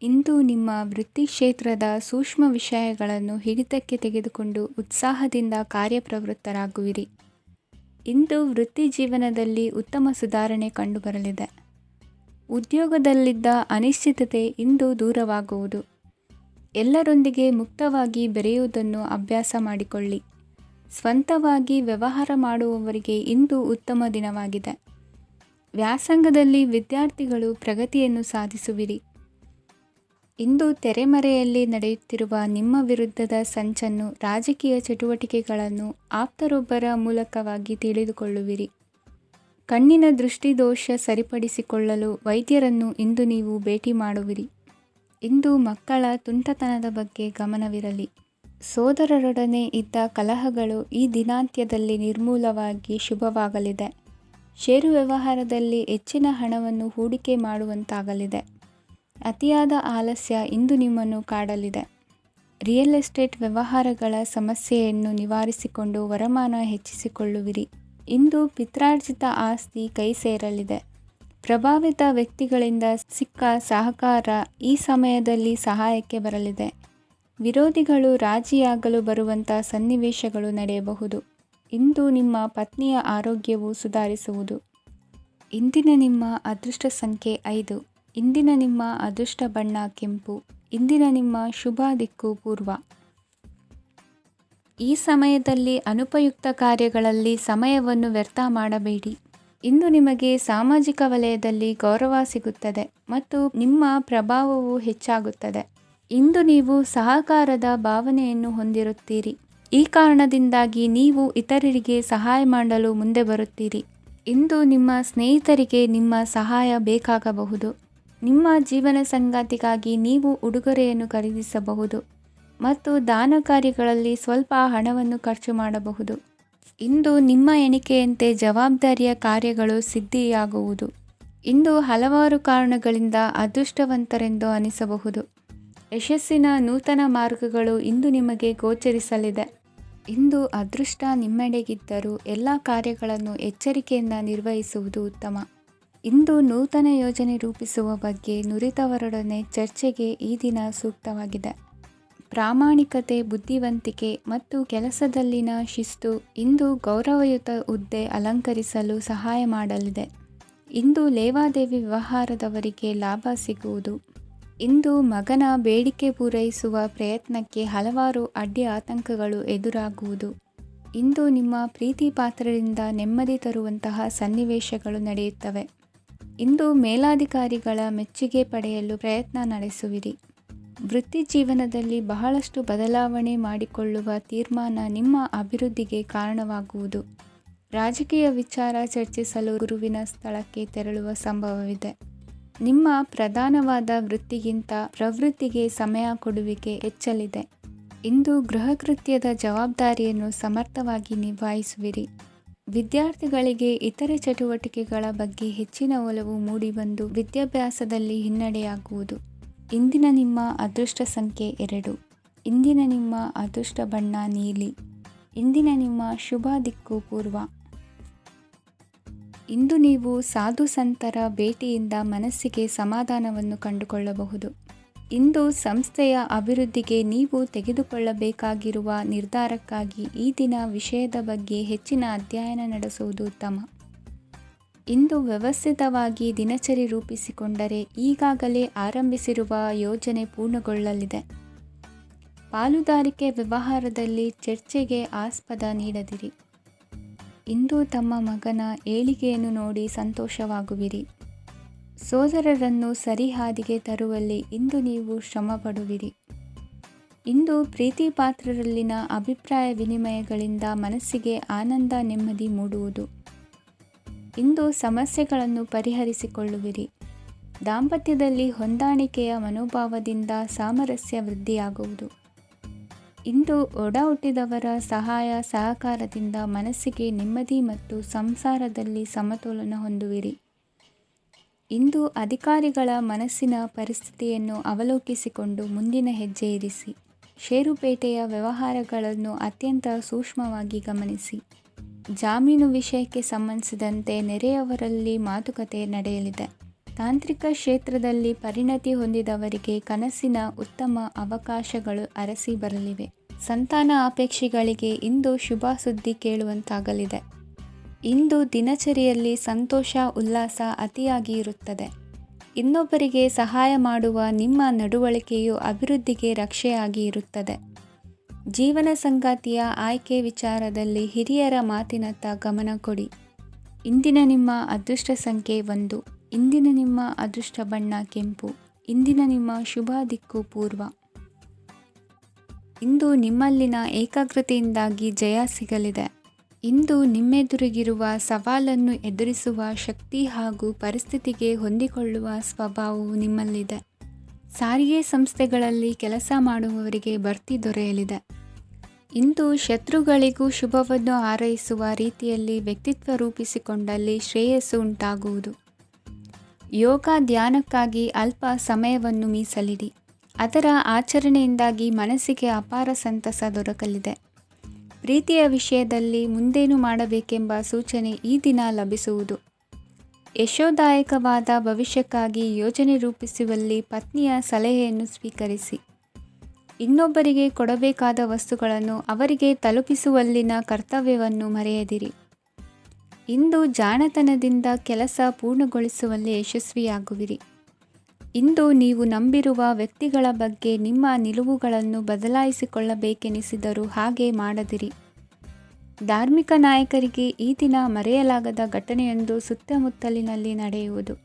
ಇಂದು ನಿಮ್ಮ ವೃತ್ತಿ ಕ್ಷೇತ್ರದ ಸೂಕ್ಷ್ಮ ವಿಷಯಗಳನ್ನು ಹಿಡಿತಕ್ಕೆ ತೆಗೆದುಕೊಂಡು ಉತ್ಸಾಹದಿಂದ ಕಾರ್ಯಪ್ರವೃತ್ತರಾಗುವಿರಿ. ಇಂದು ವೃತ್ತಿ ಜೀವನದಲ್ಲಿ ಉತ್ತಮ ಸುಧಾರಣೆ ಕಂಡುಬರಲಿದೆ. ಉದ್ಯೋಗದಲ್ಲಿದ್ದ ಅನಿಶ್ಚಿತತೆ ಇಂದು ದೂರವಾಗುವುದು. ಎಲ್ಲರೊಂದಿಗೆ ಮುಕ್ತವಾಗಿ ಬೆರೆಯುವುದನ್ನು ಅಭ್ಯಾಸ ಮಾಡಿಕೊಳ್ಳಿ. ಸ್ವಂತವಾಗಿ ವ್ಯವಹಾರ ಮಾಡುವವರಿಗೆ ಇಂದು ಉತ್ತಮ ದಿನವಾಗಿದೆ. ವ್ಯಾಸಂಗದಲ್ಲಿ ವಿದ್ಯಾರ್ಥಿಗಳು ಪ್ರಗತಿಯನ್ನು ಸಾಧಿಸುವಿರಿ. ಇಂದು ತೆರೆಮರೆಯಲ್ಲಿ ನಡೆಯುತ್ತಿರುವ ನಿಮ್ಮ ವಿರುದ್ಧದ ಸಂಚನ್ನು, ರಾಜಕೀಯ ಚಟುವಟಿಕೆಗಳನ್ನು ಆಪ್ತರೊಬ್ಬರ ಮೂಲಕವಾಗಿ ತಿಳಿದುಕೊಳ್ಳುವಿರಿ. ಕಣ್ಣಿನ ದೃಷ್ಟಿದೋಷ ಸರಿಪಡಿಸಿಕೊಳ್ಳಲು ವೈದ್ಯರನ್ನು ಇಂದು ನೀವು ಭೇಟಿ ಮಾಡುವಿರಿ. ಇಂದು ಮಕ್ಕಳ ತುಂಟತನದ ಬಗ್ಗೆ ಗಮನವಿರಲಿ. ಸೋದರರೊಡನೆ ಇದ್ದ ಕಲಹಗಳು ಈ ದಿನಾಂತ್ಯದಲ್ಲಿ ನಿರ್ಮೂಲವಾಗಿ ಶುಭವಾಗಲಿದೆ. ಷೇರು ವ್ಯವಹಾರದಲ್ಲಿ ಹೆಚ್ಚಿನ ಹಣವನ್ನು ಹೂಡಿಕೆ ಮಾಡುವಂತಾಗಲಿದೆ. ಅತಿಯಾದ ಆಲಸ್ಯ ಇಂದು ನಿಮ್ಮನ್ನು ಕಾಡಲಿದೆ. ರಿಯಲ್ ಎಸ್ಟೇಟ್ ವ್ಯವಹಾರಗಳ ಸಮಸ್ಯೆಯನ್ನು ನಿವಾರಿಸಿಕೊಂಡು ವರಮಾನ ಹೆಚ್ಚಿಸಿಕೊಳ್ಳುವಿರಿ. ಇಂದು ಪಿತ್ರಾರ್ಜಿತ ಆಸ್ತಿ ಕೈ ಸೇರಲಿದೆ. ಪ್ರಭಾವಿತ ವ್ಯಕ್ತಿಗಳಿಂದ ಸಿಕ್ಕ ಸಹಕಾರ ಈ ಸಮಯದಲ್ಲಿ ಸಹಾಯಕ್ಕೆ ಬರಲಿದೆ. ವಿರೋಧಿಗಳು ರಾಜಿಯಾಗಲು ಬರುವಂಥ ಸನ್ನಿವೇಶಗಳು ನಡೆಯಬಹುದು. ಇಂದು ನಿಮ್ಮ ಪತ್ನಿಯ ಆರೋಗ್ಯವು ಸುಧಾರಿಸುವುದು. ಇಂದಿನ ನಿಮ್ಮ ಅದೃಷ್ಟ ಸಂಖ್ಯೆ 5. ಇಂದಿನ ನಿಮ್ಮ ಅದೃಷ್ಟ ಬಣ್ಣ ಕೆಂಪು. ಇಂದಿನ ನಿಮ್ಮ ಶುಭ ದಿಕ್ಕು ಪೂರ್ವ. ಈ ಸಮಯದಲ್ಲಿ ಅನುಪಯುಕ್ತ ಕಾರ್ಯಗಳಲ್ಲಿ ಸಮಯವನ್ನು ವ್ಯರ್ಥ ಮಾಡಬೇಡಿ. ಇಂದು ನಿಮಗೆ ಸಾಮಾಜಿಕ ವಲಯದಲ್ಲಿ ಗೌರವ ಸಿಗುತ್ತದೆ ಮತ್ತು ನಿಮ್ಮ ಪ್ರಭಾವವು ಹೆಚ್ಚಾಗುತ್ತದೆ. ಇಂದು ನೀವು ಸಹಕಾರದ ಭಾವನೆಯನ್ನು ಹೊಂದಿರುತ್ತೀರಿ. ಈ ಕಾರಣದಿಂದಾಗಿ ನೀವು ಇತರರಿಗೆ ಸಹಾಯ ಮಾಡಲು ಮುಂದೆ ಬರುತ್ತೀರಿ. ಇಂದು ನಿಮ್ಮ ಸ್ನೇಹಿತರಿಗೆ ನಿಮ್ಮ ಸಹಾಯ ಬೇಕಾಗಬಹುದು. ನಿಮ್ಮ ಜೀವನ ಸಂಗಾತಿಗಾಗಿ ನೀವು ಉಡುಗೊರೆಯನ್ನು ಖರೀದಿಸಬಹುದು ಮತ್ತು ದಾನ ಕಾರ್ಯಗಳಲ್ಲಿ ಸ್ವಲ್ಪ ಹಣವನ್ನು ಖರ್ಚು ಮಾಡಬಹುದು. ಇಂದು ನಿಮ್ಮ ಎಣಿಕೆಯಂತೆ ಜವಾಬ್ದಾರಿಯ ಕಾರ್ಯಗಳು ಸಿದ್ಧಿಯಾಗುವುದು. ಇಂದು ಹಲವಾರು ಕಾರಣಗಳಿಂದ ಅದೃಷ್ಟವಂತರೆಂದು ಅನಿಸಬಹುದು. ಯಶಸ್ಸಿನ ನೂತನ ಮಾರ್ಗಗಳು ಇಂದು ನಿಮಗೆ ಗೋಚರಿಸಲಿದೆ. ಇಂದು ಅದೃಷ್ಟ ನಿಮ್ಮೆಡೆಗಿದ್ದರೂ ಎಲ್ಲ ಕಾರ್ಯಗಳನ್ನು ಎಚ್ಚರಿಕೆಯಿಂದ ನಿರ್ವಹಿಸುವುದು ಉತ್ತಮ. ಇಂದು ನೂತನ ಯೋಜನೆ ರೂಪಿಸುವ ಬಗ್ಗೆ ನುರಿತವರೊಡನೆ ಚರ್ಚೆಗೆ ಈ ದಿನ ಸೂಕ್ತವಾಗಿದೆ. ಪ್ರಾಮಾಣಿಕತೆ, ಬುದ್ಧಿವಂತಿಕೆ ಮತ್ತು ಕೆಲಸದಲ್ಲಿನ ಶಿಸ್ತು ಇಂದು ಗೌರವಯುತ ಹುದ್ದೆ ಅಲಂಕರಿಸಲು ಸಹಾಯ ಮಾಡಲಿದೆ. ಇಂದು ಲೇವಾದೇವಿ ವ್ಯವಹಾರದವರಿಗೆ ಲಾಭ ಸಿಗುವುದು. ಇಂದು ಮಗನ ಬೇಡಿಕೆ ಪೂರೈಸುವ ಪ್ರಯತ್ನಕ್ಕೆ ಹಲವಾರು ಅಡ್ಡಿ ಆತಂಕಗಳು ಎದುರಾಗುವುದು. ಇಂದು ನಿಮ್ಮ ಪ್ರೀತಿ ಪಾತ್ರರಿಂದ ನೆಮ್ಮದಿ ತರುವಂತಹ ಸನ್ನಿವೇಶಗಳು ನಡೆಯುತ್ತವೆ. ಇಂದು ಮೇಲಾಧಿಕಾರಿಗಳ ಮೆಚ್ಚುಗೆ ಪಡೆಯಲು ಪ್ರಯತ್ನ ನಡೆಸುವಿರಿ. ವೃತ್ತಿ ಜೀವನದಲ್ಲಿ ಬಹಳಷ್ಟು ಬದಲಾವಣೆ ಮಾಡಿಕೊಳ್ಳುವ ತೀರ್ಮಾನ ನಿಮ್ಮ ಅಭಿವೃದ್ಧಿಗೆ ಕಾರಣವಾಗುವುದು. ರಾಜಕೀಯ ವಿಚಾರ ಚರ್ಚಿಸಲು ಗುರುವಿನ ಸ್ಥಳಕ್ಕೆ ತೆರಳುವ ಸಂಭವವಿದೆ. ನಿಮ್ಮ ಪ್ರಧಾನವಾದ ವೃತ್ತಿಗಿಂತ ಪ್ರವೃತ್ತಿಗೆ ಸಮಯ ಕೊಡುವಿಕೆ ಹೆಚ್ಚಲಿದೆ. ಇಂದು ಗೃಹ ಕೃತ್ಯದ ಜವಾಬ್ದಾರಿಯನ್ನು ಸಮರ್ಥವಾಗಿ ನಿಭಾಯಿಸುವಿರಿ. ವಿದ್ಯಾರ್ಥಿಗಳಿಗೆ ಇತರೆ ಚಟುವಟಿಕೆಗಳ ಬಗ್ಗೆ ಹೆಚ್ಚಿನ ಒಲವು ಮೂಡಿಬಂದು ವಿದ್ಯಾಭ್ಯಾಸದಲ್ಲಿ ಹಿನ್ನಡೆಯಾಗುವುದು. ಇಂದಿನ ನಿಮ್ಮ ಅದೃಷ್ಟ ಸಂಖ್ಯೆ 2. ಇಂದಿನ ನಿಮ್ಮ ಅದೃಷ್ಟ ಬಣ್ಣ ನೀಲಿ. ಇಂದಿನ ನಿಮ್ಮ ಶುಭ ದಿಕ್ಕು ಪೂರ್ವ. ಇಂದು ನೀವು ಸಾಧು ಸಂತರ ಭೇಟಿಯಿಂದ ಮನಸ್ಸಿಗೆ ಸಮಾಧಾನವನ್ನು ಕಂಡುಕೊಳ್ಳಬಹುದು. ಇಂದು ಸಂಸ್ಥೆಯ ಅಭಿವೃದ್ಧಿಗೆ ನೀವು ತೆಗೆದುಕೊಳ್ಳಬೇಕಾಗಿರುವ ನಿರ್ಧಾರಕ್ಕಾಗಿ ಈ ದಿನ ವಿಷಯದ ಬಗ್ಗೆ ಹೆಚ್ಚಿನ ಅಧ್ಯಯನ ನಡೆಸುವುದು ಉತ್ತಮ. ಇಂದು ವ್ಯವಸ್ಥಿತವಾಗಿ ದಿನಚರಿ ರೂಪಿಸಿಕೊಂಡರೆ ಈಗಾಗಲೇ ಆರಂಭಿಸಿರುವ ಯೋಜನೆ ಪೂರ್ಣಗೊಳ್ಳಲಿದೆ. ಪಾಲುದಾರಿಕೆ ವ್ಯವಹಾರದಲ್ಲಿ ಚರ್ಚೆಗೆ ಆಸ್ಪದ ನೀಡದಿರಿ. ಇಂದು ತಮ್ಮ ಮಗನ ಏಳಿಗೆಯನ್ನು ನೋಡಿ ಸಂತೋಷವಾಗುವಿರಿ. ಸೋದರರನ್ನು ಸರಿಹಾದಿಗೆ ತರುವಲ್ಲಿ ಇಂದು ನೀವು ಶ್ರಮಪಡುವಿರಿ. ಇಂದು ಪ್ರೀತಿ ಪಾತ್ರರಲ್ಲಿನ ಅಭಿಪ್ರಾಯ ವಿನಿಮಯಗಳಿಂದ ಮನಸ್ಸಿಗೆ ಆನಂದ, ನೆಮ್ಮದಿ ಮೂಡುವುದು. ಇಂದು ಸಮಸ್ಯೆಗಳನ್ನು ಪರಿಹರಿಸಿಕೊಳ್ಳುವಿರಿ. ದಾಂಪತ್ಯದಲ್ಲಿ ಹೊಂದಾಣಿಕೆಯ ಮನೋಭಾವದಿಂದ ಸಾಮರಸ್ಯ ವೃದ್ಧಿಯಾಗುವುದು. ಇಂದು ಒಡ ಹುಟ್ಟಿದವರ ಸಹಾಯ ಸಹಕಾರದಿಂದ ಮನಸ್ಸಿಗೆ ನೆಮ್ಮದಿ ಮತ್ತು ಸಂಸಾರದಲ್ಲಿ ಸಮತೋಲನ ಹೊಂದುವಿರಿ. ಇಂದು ಅಧಿಕಾರಿಗಳ ಮನಸ್ಸಿನ ಪರಿಸ್ಥಿತಿಯನ್ನು ಅವಲೋಕಿಸಿಕೊಂಡು ಮುಂದಿನ ಹೆಜ್ಜೆ ಇರಿಸಿ. ಷೇರುಪೇಟೆಯ ವ್ಯವಹಾರಗಳನ್ನು ಅತ್ಯಂತ ಸೂಕ್ಷ್ಮವಾಗಿ ಗಮನಿಸಿ. ಜಾಮೀನು ವಿಷಯಕ್ಕೆ ಸಂಬಂಧಿಸಿದಂತೆ ನೆರೆಯವರಲ್ಲಿ ಮಾತುಕತೆ ನಡೆಯಲಿದೆ. ತಾಂತ್ರಿಕ ಕ್ಷೇತ್ರದಲ್ಲಿ ಪರಿಣತಿ ಹೊಂದಿದವರಿಗೆ ಕನಸಿನ ಉತ್ತಮ ಅವಕಾಶಗಳು ಅರಸಿ ಬರಲಿವೆ. ಸಂತಾನ ಅಪೇಕ್ಷೆಗಳಿಗೆ ಇಂದು ಶುಭ ಸುದ್ದಿ ಕೇಳುವಂತಾಗಲಿದೆ. ಇಂದು ದಿನಚರಿಯಲ್ಲಿ ಸಂತೋಷ ಉಲ್ಲಾಸ ಅತಿಯಾಗಿ ಇರುತ್ತದೆ. ಇನ್ನೊಬ್ಬರಿಗೆ ಸಹಾಯ ಮಾಡುವ ನಿಮ್ಮ ನಡವಳಿಕೆಯು ಅಭಿವೃದ್ಧಿಗೆ ರಕ್ಷೆಯಾಗಿ ಇರುತ್ತದೆ. ಜೀವನ ಸಂಗಾತಿಯ ಆಯ್ಕೆ ವಿಚಾರದಲ್ಲಿ ಹಿರಿಯರ ಮಾತಿನತ್ತ ಗಮನ ಕೊಡಿ. ಇಂದಿನ ನಿಮ್ಮ ಅದೃಷ್ಟ ಸಂಖ್ಯೆ 1. ಇಂದಿನ ನಿಮ್ಮ ಅದೃಷ್ಟ ಬಣ್ಣ ಕೆಂಪು. ಇಂದಿನ ನಿಮ್ಮ ಶುಭ ದಿಕ್ಕು ಪೂರ್ವ. ಇಂದು ನಿಮ್ಮಲ್ಲಿನ ಏಕಾಗ್ರತೆಯಿಂದಾಗಿ ಜಯ ಸಿಗಲಿದೆ. ಇಂದು ನಿಮ್ಮೆದುರಿಗಿರುವ ಸವಾಲನ್ನು ಎದುರಿಸುವ ಶಕ್ತಿ ಹಾಗೂ ಪರಿಸ್ಥಿತಿಗೆ ಹೊಂದಿಕೊಳ್ಳುವ ಸ್ವಭಾವವು ನಿಮ್ಮಲ್ಲಿದೆ. ಸಾರಿಗೆ ಸಂಸ್ಥೆಗಳಲ್ಲಿ ಕೆಲಸ ಮಾಡುವವರಿಗೆ ಬಡ್ತಿ ದೊರೆಯಲಿದೆ. ಇಂದು ಶತ್ರುಗಳಿಗೂ ಶುಭವನ್ನು ಹಾರೈಸುವ ರೀತಿಯಲ್ಲಿ ವ್ಯಕ್ತಿತ್ವ ರೂಪಿಸಿಕೊಂಡಲ್ಲಿ ಶ್ರೇಯಸ್ಸು ಉಂಟಾಗುವುದು. ಯೋಗ ಧ್ಯಾನಕ್ಕಾಗಿ ಅಲ್ಪ ಸಮಯವನ್ನು ಮೀಸಲಿಡಿ. ಅದರ ಆಚರಣೆಯಿಂದಾಗಿ ಮನಸ್ಸಿಗೆ ಅಪಾರ ಸಂತಸ ದೊರಕಲಿದೆ. ಪ್ರೀತಿಯ ವಿಷಯದಲ್ಲಿ ಮುಂದೇನು ಮಾಡಬೇಕೆಂಬ ಸೂಚನೆ ಈ ದಿನ ಲಭಿಸುವುದು. ಯಶೋದಾಯಕವಾದ ಭವಿಷ್ಯಕ್ಕಾಗಿ ಯೋಜನೆ ರೂಪಿಸುವಲ್ಲಿ ಪತ್ನಿಯ ಸಲಹೆಯನ್ನು ಸ್ವೀಕರಿಸಿ. ಇನ್ನೊಬ್ಬರಿಗೆ ಕೊಡಬೇಕಾದ ವಸ್ತುಗಳನ್ನು ಅವರಿಗೆ ತಲುಪಿಸುವಲ್ಲಿನ ಕರ್ತವ್ಯವನ್ನು ಮರೆಯದಿರಿ. ಇಂದು ಜಾಣತನದಿಂದ ಕೆಲಸ ಪೂರ್ಣಗೊಳಿಸುವಲ್ಲಿ ಯಶಸ್ವಿಯಾಗುವಿರಿ. ಇಂದು ನೀವು ನಂಬಿರುವ ವ್ಯಕ್ತಿಗಳ ಬಗ್ಗೆ ನಿಮ್ಮ ನಿಲುವುಗಳನ್ನು ಬದಲಾಯಿಸಿಕೊಳ್ಳಬೇಕೆನಿಸಿದರೂ ಹಾಗೆ ಮಾಡದಿರಿ. ಧಾರ್ಮಿಕ ನಾಯಕರಿಗೆ ಈ ದಿನ ಮರೆಯಲಾಗದ ಘಟನೆಯೊಂದು ಸುತ್ತಮುತ್ತಲಿನಲ್ಲಿ ನಡೆಯುವುದು.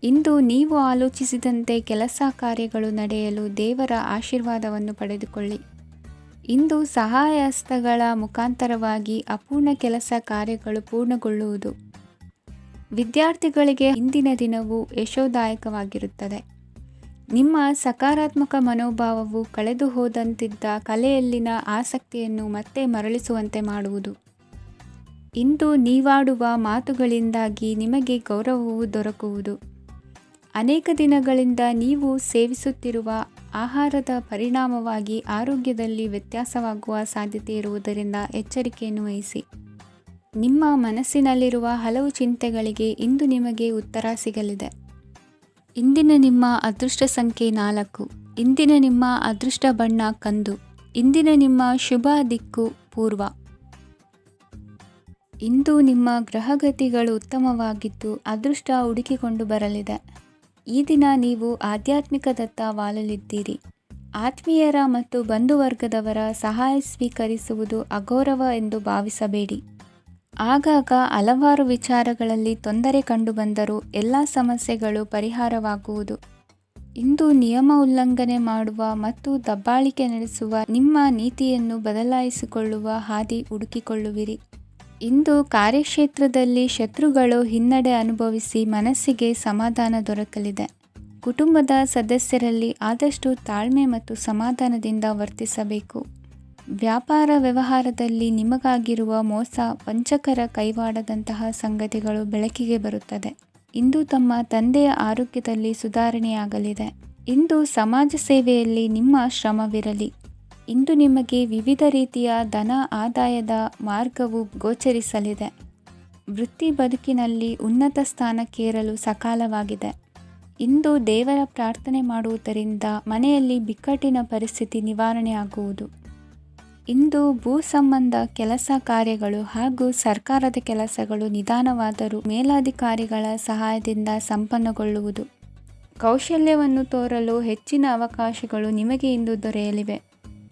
ಇಂದು ನೀವು ಆಲೋಚಿಸಿದಂತೆ ಕೆಲಸ ಕಾರ್ಯಗಳು ನಡೆಯಲು ದೇವರ ಆಶೀರ್ವಾದವನ್ನು ಪಡೆದುಕೊಳ್ಳಿ. ಇಂದು ಸಹಾಯ ಹಸ್ತಗಳ ಮುಖಾಂತರವಾಗಿ ಅಪೂರ್ಣ ಕೆಲಸ ಕಾರ್ಯಗಳು ಪೂರ್ಣಗೊಳ್ಳುವುದು. ವಿದ್ಯಾರ್ಥಿಗಳಿಗೆ ಇಂದಿನ ದಿನವು ಯಶೋದಾಯಕವಾಗಿರುತ್ತದೆ. ನಿಮ್ಮ ಸಕಾರಾತ್ಮಕ ಮನೋಭಾವವು ಕಳೆದು ಹೋದಂತಿದ್ದ ಕಲೆಯಲ್ಲಿನ ಆಸಕ್ತಿಯನ್ನು ಮತ್ತೆ ಮರಳಿಸುವಂತೆ ಮಾಡುವುದು. ಇಂದು ನೀವಾಡುವ ಮಾತುಗಳಿಂದಾಗಿ ನಿಮಗೆ ಗೌರವವು ದೊರಕುವುದು. ಅನೇಕ ದಿನಗಳಿಂದ ನೀವು ಸೇವಿಸುತ್ತಿರುವ ಆಹಾರದ ಪರಿಣಾಮವಾಗಿ ಆರೋಗ್ಯದಲ್ಲಿ ವ್ಯತ್ಯಾಸವಾಗುವ ಸಾಧ್ಯತೆ ಇರುವುದರಿಂದ ಎಚ್ಚರಿಕೆಯನ್ನು ವಹಿಸಿ. ನಿಮ್ಮ ಮನಸ್ಸಿನಲ್ಲಿರುವ ಹಲವು ಚಿಂತೆಗಳಿಗೆ ಇಂದು ನಿಮಗೆ ಉತ್ತರ ಸಿಗಲಿದೆ. ಇಂದಿನ ನಿಮ್ಮ ಅದೃಷ್ಟ ಸಂಖ್ಯೆ 4. ಇಂದಿನ ನಿಮ್ಮ ಅದೃಷ್ಟ ಬಣ್ಣ ಕಂದು. ಇಂದಿನ ನಿಮ್ಮ ಶುಭ ದಿಕ್ಕು ಪೂರ್ವ. ಇಂದು ನಿಮ್ಮ ಗ್ರಹಗತಿಗಳು ಉತ್ತಮವಾಗಿದ್ದು ಅದೃಷ್ಟ ಹುಡುಕಿಕೊಂಡು ಬರಲಿದೆ. ಈ ದಿನ ನೀವು ಆಧ್ಯಾತ್ಮಿಕದತ್ತ ವಾಲಲಿದ್ದೀರಿ. ಆತ್ಮೀಯರ ಮತ್ತು ಬಂಧುವರ್ಗದವರ ಸಹಾಯ ಸ್ವೀಕರಿಸುವುದು ಅಗೌರವ ಎಂದು ಭಾವಿಸಬೇಡಿ. ಆಗಾಗ ಹಲವಾರು ವಿಚಾರಗಳಲ್ಲಿ ತೊಂದರೆ ಕಂಡುಬಂದರೂ ಎಲ್ಲ ಸಮಸ್ಯೆಗಳು ಪರಿಹಾರವಾಗುವುದು. ಇಂದು ನಿಯಮ ಉಲ್ಲಂಘನೆ ಮಾಡುವ ಮತ್ತು ದಬ್ಬಾಳಿಕೆ ನಡೆಸುವ ನಿಮ್ಮ ನೀತಿಯನ್ನು ಬದಲಾಯಿಸಿಕೊಳ್ಳುವ ಹಾದಿ ಹುಡುಕಿಕೊಳ್ಳುವಿರಿ. ಇಂದು ಕಾರ್ಯಕ್ಷೇತ್ರದಲ್ಲಿ ಶತ್ರುಗಳು ಹಿನ್ನಡೆ ಅನುಭವಿಸಿ ಮನಸ್ಸಿಗೆ ಸಮಾಧಾನ ದೊರಕಲಿದೆ. ಕುಟುಂಬದ ಸದಸ್ಯರಲ್ಲಿ ಆದಷ್ಟು ತಾಳ್ಮೆ ಮತ್ತು ಸಮಾಧಾನದಿಂದ ವರ್ತಿಸಬೇಕು. ವ್ಯಾಪಾರ ವ್ಯವಹಾರದಲ್ಲಿ ನಿಮಗಾಗಿರುವ ಮೋಸ, ವಂಚಕರ ಕೈವಾಡದಂತಹ ಸಂಗತಿಗಳು ಬೆಳಕಿಗೆ ಬರುತ್ತದೆ. ಇಂದು ತಮ್ಮ ತಂದೆಯ ಆರೋಗ್ಯದಲ್ಲಿ ಸುಧಾರಣೆಯಾಗಲಿದೆ. ಇಂದು ಸಮಾಜ ಸೇವೆಯಲ್ಲಿ ನಿಮ್ಮ ಶ್ರಮವಿರಲಿ. ಇಂದು ನಿಮಗೆ ವಿವಿಧ ರೀತಿಯ ಧನ ಆದಾಯದ ಮಾರ್ಗವು ಗೋಚರಿಸಲಿದೆ. ವೃತ್ತಿ ಬದುಕಿನಲ್ಲಿ ಉನ್ನತ ಸ್ಥಾನಕ್ಕೇರಲು ಸಕಾಲವಾಗಿದೆ. ಇಂದು ದೇವರ ಪ್ರಾರ್ಥನೆ ಮಾಡುವುದರಿಂದ ಮನೆಯಲ್ಲಿ ಬಿಕ್ಕಟ್ಟಿನ ಪರಿಸ್ಥಿತಿ ನಿವಾರಣೆಯಾಗುವುದು. ಇಂದು ಭೂ ಸಂಬಂಧ ಕೆಲಸ ಕಾರ್ಯಗಳು ಹಾಗೂ ಸರ್ಕಾರದ ಕೆಲಸಗಳು ನಿಧಾನವಾದರೂ ಮೇಲಾಧಿಕಾರಿಗಳ ಸಹಾಯದಿಂದ ಸಂಪನ್ನಗೊಳ್ಳುವುದು. ಕೌಶಲ್ಯವನ್ನು ತೋರಲು ಹೆಚ್ಚಿನ ಅವಕಾಶಗಳು ನಿಮಗೆ ಇಂದು ದೊರೆಯಲಿವೆ.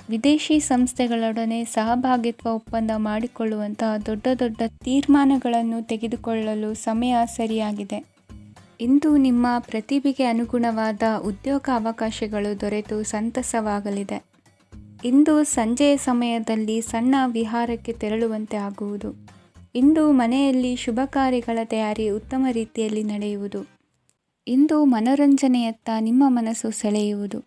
ವಿದೇಶಿ ಸಂಸ್ಥೆಗಳೊಡನೆ ಸಹಭಾಗಿತ್ವ ಒಪ್ಪಂದ ಮಾಡಿಕೊಳ್ಳುವಂತಹ ದೊಡ್ಡ ದೊಡ್ಡ ತೀರ್ಮಾನಗಳನ್ನು ತೆಗೆದುಕೊಳ್ಳಲು ಸಮಯ ಸರಿಯಾಗಿದೆ. ಇಂದು ನಿಮ್ಮ ಪ್ರತಿಭೆಗೆ ಅನುಗುಣವಾದ ಉದ್ಯೋಗ ಅವಕಾಶಗಳು ದೊರೆತು ಸಂತಸವಾಗಲಿದೆ. ಇಂದು ಸಂಜೆಯ ಸಮಯದಲ್ಲಿ ಸಣ್ಣ ವಿಹಾರಕ್ಕೆ ತೆರಳುವಂತೆ ಆಗುವುದು. ಇಂದು ಮನೆಯಲ್ಲಿ ಶುಭ ಕಾರ್ಯಗಳ ತಯಾರಿ ಉತ್ತಮ ರೀತಿಯಲ್ಲಿ ನಡೆಯುವುದು. ಇಂದು ಮನೋರಂಜನೆಯತ್ತ ನಿಮ್ಮ ಮನಸ್ಸು ಸೆಳೆಯುವುದು.